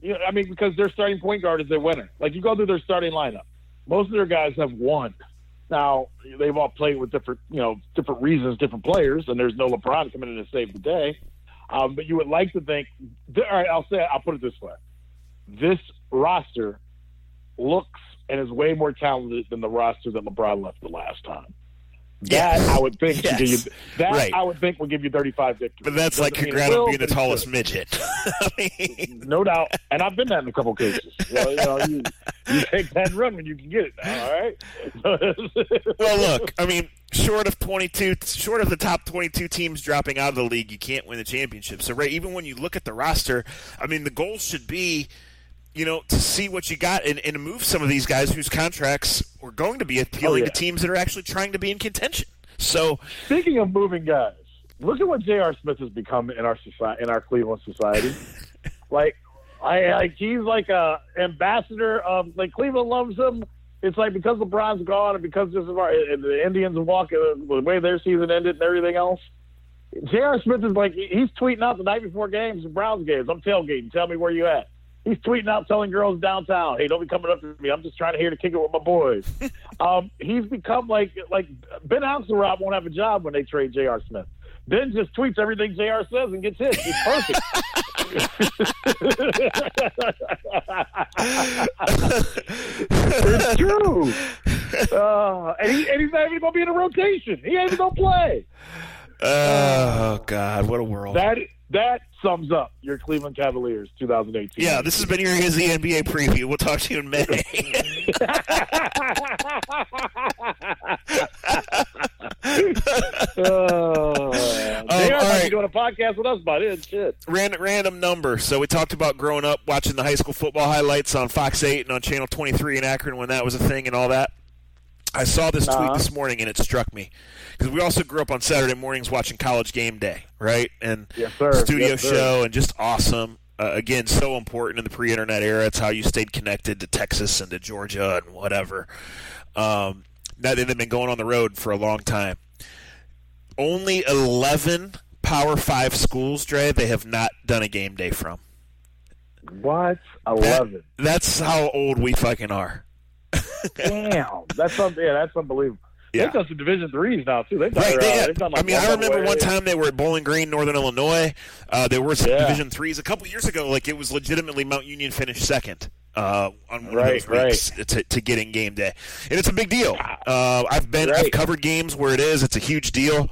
B: Because their starting point guard is their winner. Like, you go through their starting lineup. Most of their guys have won. Now, they've all played with different reasons, different players, and there's no LeBron coming in to save the day. But you would like to think – all right, I'll put it this way. This roster looks and is way more talented than the roster that LeBron left the last time. That I would think would give you, I would think would give you 35 victories.
A: But that's like Congrano being the tallest midget.
B: No doubt. And I've been that in a couple cases. You take that run when you can get it now, all right?
A: Well, look, short of the top 22 teams dropping out of the league, you can't win the championship. So, even when you look at the roster, the goal should be, to see what you got and move some of these guys whose contracts are going to be appealing to teams that are actually trying to be in contention. So,
B: speaking of moving guys, look at what J.R. Smith has become in our society, in our Cleveland society. He's like a ambassador of Cleveland loves him. It's like because LeBron's gone and because the Indians walk the way their season ended and everything else. J.R. Smith is he's tweeting out the night before games and Browns games. I'm tailgating. Tell me where you at. He's tweeting out telling girls downtown, hey, don't be coming up to me. I'm just trying to kick it with my boys. He's become like Ben Axelrod won't have a job when they trade J.R. Smith. Ben just tweets everything J.R. says and gets hit. It's perfect. It's true. And he's not even going to be in a rotation. He ain't even going to play.
A: Oh, God, what a world.
B: That sums up your Cleveland Cavaliers 2018.
A: Yeah, this has been your Izzy NBA preview. We'll talk to you in May.
B: All right. Doing a podcast with us about it. Shit.
A: Random number. So we talked about growing up watching the high school football highlights on Fox 8 and on Channel 23 in Akron when that was a thing and all that. I saw this tweet this morning, and it struck me. Because we also grew up on Saturday mornings watching College Game Day, right? And studio show, and just awesome. Again, so important in the pre-internet era. It's how you stayed connected to Texas and to Georgia and whatever. Now they've been going on the road for a long time. Only 11 Power 5 schools, Dre, they have not done a game day from.
B: What? 11?
A: That's how old we fucking are.
B: Damn, that's unbelievable.
A: Yeah.
B: They've done some Division IIIs now too. They've done,
A: right,
B: done
A: I remember one time they were at Bowling Green, Northern Illinois. There were some Division IIIs a couple years ago. It was legitimately Mount Union finished second on one of those weeks to get in game day, and it's a big deal. I've covered games where it is. It's a huge deal.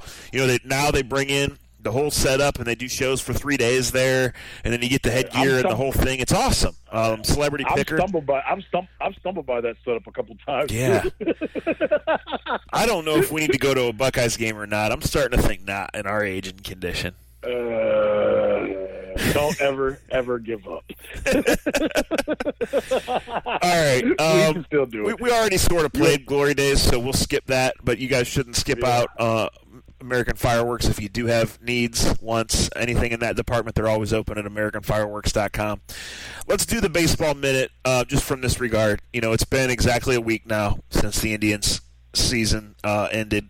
A: Now they bring in the whole setup, and they do shows for 3 days there, and then you get the headgear and the whole thing. It's awesome. Celebrity picker.
B: I've stumbled by that setup a couple times.
A: Yeah. I don't know if we need to go to a Buckeyes game or not. I'm starting to think not in our age and condition.
B: Don't ever give up.
A: All right.
B: We can still do it.
A: We already sort of played Glory Days, so we'll skip that, but you guys shouldn't skip out American Fireworks. If you do have needs, wants, anything in that department, they're always open at AmericanFireworks.com. Let's do the baseball minute just from this regard. It's been exactly a week now since the Indians season ended.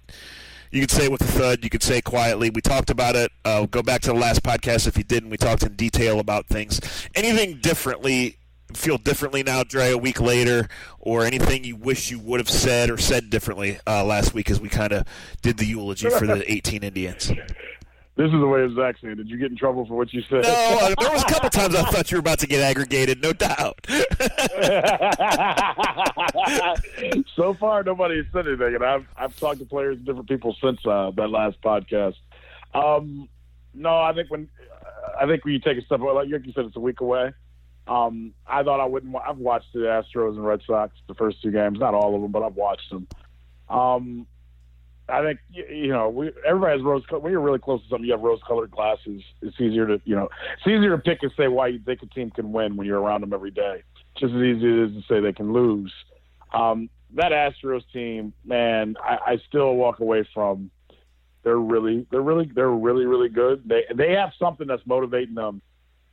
A: You could say it with a thud. You could say it quietly. We talked about it. Go back to the last podcast if you didn't. We talked in detail about things. Anything differently feel differently now, Dre, a week later, or anything you wish you would have said or said differently last week as we kind of did the eulogy for the 18 Indians?
B: This is the way it was actually. Did you get in trouble for what you said?
A: No, there was a couple times I thought you were about to get aggregated, no doubt.
B: So far, nobody has said anything, and I've talked to players and different people since that last podcast. No, I think when you take a step away, like you said, it's a week away. I thought I wouldn't. I've watched the Astros and Red Sox the first 2 games, not all of them, but I've watched them. I think everybody has rose. When you're really close to something, you have rose-colored glasses. It's easier to pick and say why you think a team can win when you're around them every day. Just as easy as it is to say they can lose. That Astros team, man, I still walk away from. They're really good. They have something that's motivating them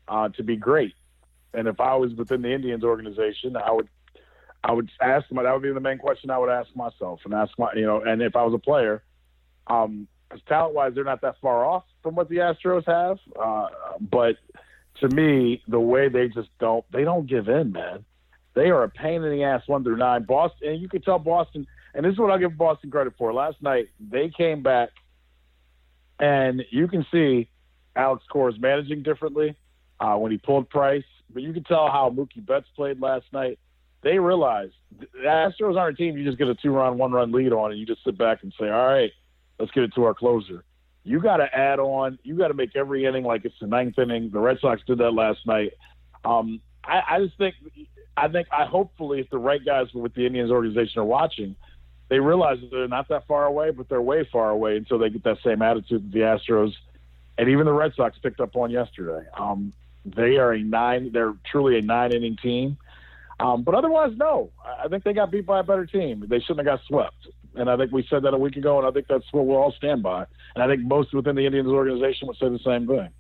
B: to be great. And if I was within the Indians organization, I would ask them. That would be the main question I would ask myself, and and if I was a player, because talent-wise, they're not that far off from what the Astros have. But to me, the way they don't give in, man. They are a pain in the ass 1 through 9. Boston, and you can tell Boston, and this is what I'll give Boston credit for. Last night, they came back, and you can see Alex Cora's managing differently when he pulled Price, but you can tell how Mookie Betts played last night. They realized the Astros aren't a team you just get a 2-run, 1-run lead on and you just sit back and say, all right, let's get it to our closer. You got to add on. You got to make every inning like it's the 9th inning. The Red Sox did that last night. I hopefully if the right guys with the Indians organization are watching, they realize that they're not that far away, but they're way far away until they get that same attitude that the Astros and even the Red Sox picked up on yesterday. They're truly a 9-inning team. But otherwise, no. I think they got beat by a better team. They shouldn't have got swept. And I think we said that a week ago, and I think that's what we'll all stand by. And I think most within the Indians organization would say the same thing.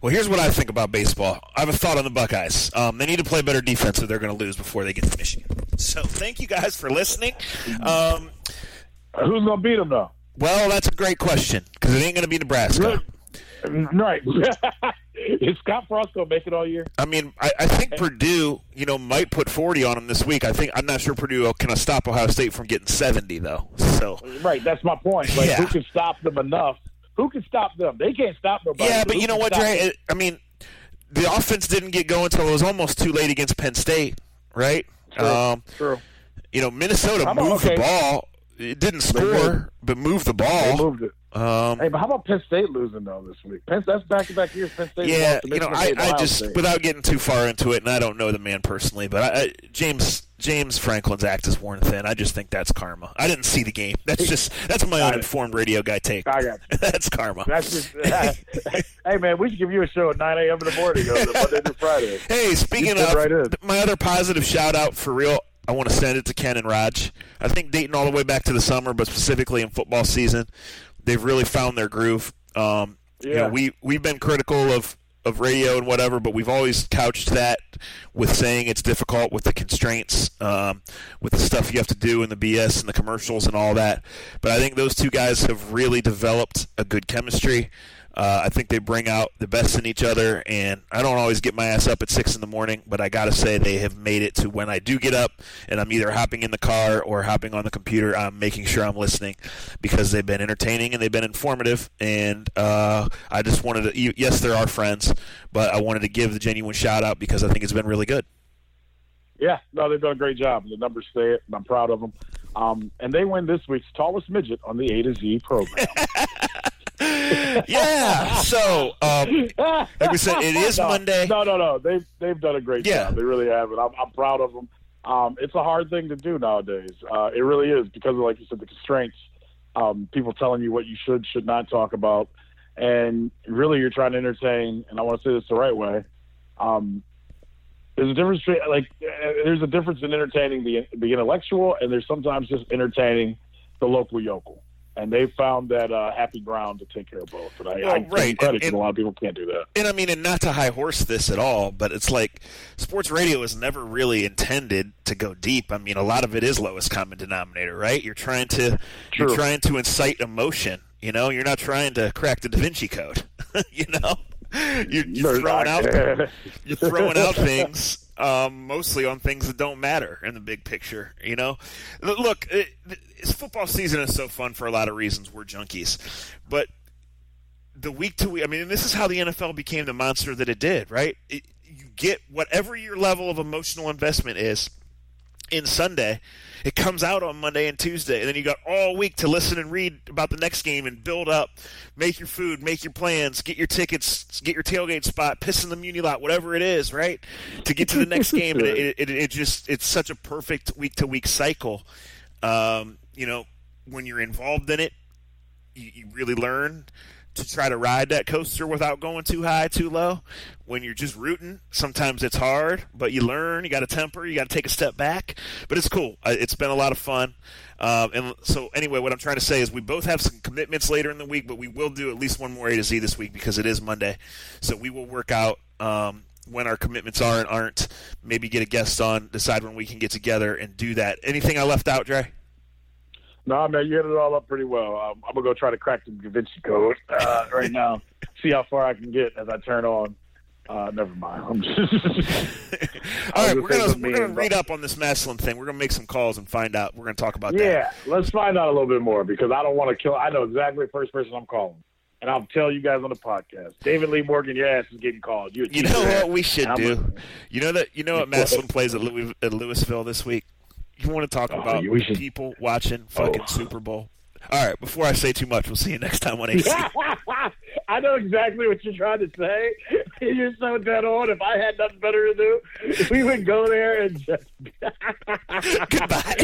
A: Well, here's what I think about baseball. I have a thought on the Buckeyes. They need to play better defense if they're going to lose before they get to Michigan. So thank you guys for listening.
B: Who's going to beat them, though?
A: Well, that's a great question because it ain't going to be Nebraska.
B: Right. Is Scott Frost going to make it all year?
A: I mean, I think Purdue, might put 40 on them this week. I'm not sure Purdue can stop Ohio State from getting 70, though. So
B: right, that's my point. Who can stop them enough? Who can stop them? They can't stop nobody.
A: Yeah, but you know what, Dre? The offense didn't get going until it was almost too late against Penn State, right?
B: True.
A: Minnesota moved the ball. It didn't score, but moved the ball.
B: They moved it. Hey, but how about Penn State losing though this week? That's back-to-back years. Penn State.
A: Yeah, I just without getting too far into it, and I don't know the man personally, but James Franklin's act is worn thin. I just think that's karma. I didn't see the game. That's my uninformed radio guy take.
B: I got you.
A: That's karma.
B: That's just. Hey man, we should give you a show at 9 a.m. in the morning, Monday through Friday.
A: Hey, speaking of my other positive shout out for real. I want to send it to Ken and Raj. I think dating all the way back to the summer, but specifically in football season, they've really found their groove. We've been critical of radio and whatever, but we've always couched that with saying it's difficult with the constraints, with the stuff you have to do and the BS and the commercials and all that. But I think those two guys have really developed a good chemistry. I think they bring out the best in each other, and I don't always get my ass up at 6 in the morning, but I got to say they have made it to when I do get up and I'm either hopping in the car or hopping on the computer, I'm making sure I'm listening because they've been entertaining and they've been informative, and I just wanted to – yes, they're our friends, but I wanted to give the genuine shout-out because I think it's been really good.
B: Yeah, no, they've done a great job. The numbers say it, and I'm proud of them. And they win this week's Tallest Midget on the A to Z program.
A: Yeah. So, like we said, it is Monday.
B: No. They've done a great job. They really have, and I'm proud of them. It's a hard thing to do nowadays. It really is because of, like you said, the constraints. People telling you what you should not talk about, and really you're trying to entertain. And I want to say this the right way. There's a difference in entertaining the intellectual, and there's sometimes just entertaining the local yokel. And they've found that happy ground to take care of both. And I give credit to a lot of people can't do that.
A: And not to high horse this at all, but it's like sports radio is never really intended to go deep. I mean, a lot of it is lowest common denominator, right? You're trying to incite emotion. You're not trying to crack the Da Vinci Code. You're throwing out things mostly on things that don't matter in the big picture. You know, look, football season is so fun for a lot of reasons. We're junkies, but the week to week. I mean, this is how the NFL became the monster that it did. Right? You get whatever your level of emotional investment is in Sunday. It comes out on Monday and Tuesday, and then you got all week to listen and read about the next game and build up, make your food, make your plans, get your tickets, get your tailgate spot, piss in the muni lot, whatever it is, right, to get to the next game. And it's such a perfect week-to-week cycle. You know, when you're involved in it, you really learn to try to ride that coaster without going too high, too low. When you're just rooting, sometimes it's hard, but you learn. You got to temper. You got to take a step back. But it's cool. It's been a lot of fun. And so anyway, what I'm trying to say is we both have some commitments later in the week, but we will do at least one more A to Z this week because it is Monday. So we will work out when our commitments are and aren't, maybe get a guest on, decide when we can get together and do that. Anything I left out, Dre?
B: No, man, you hit it all up pretty well. I'm going to go try to crack the Da Vinci Code right now, see how far I can get as I turn on. Never mind. I'm just
A: all right, we're gonna read up on this Maslin thing. We're going to make some calls and find out. We're going to talk about that.
B: Yeah, let's find out a little bit more because I don't want to kill. I know exactly the first person I'm calling. And I'll tell you guys on the podcast. David Lee Morgan, your ass is getting called.
A: You know what we should do? You know what Maslin plays at Louisville this week? You want to talk about people watching fucking Super Bowl? All right, before I say too much, we'll see you next time on AC.
B: I know exactly what you're trying to say. You're so dead on. If I had nothing better to do, we would go there and just...
A: Goodbye.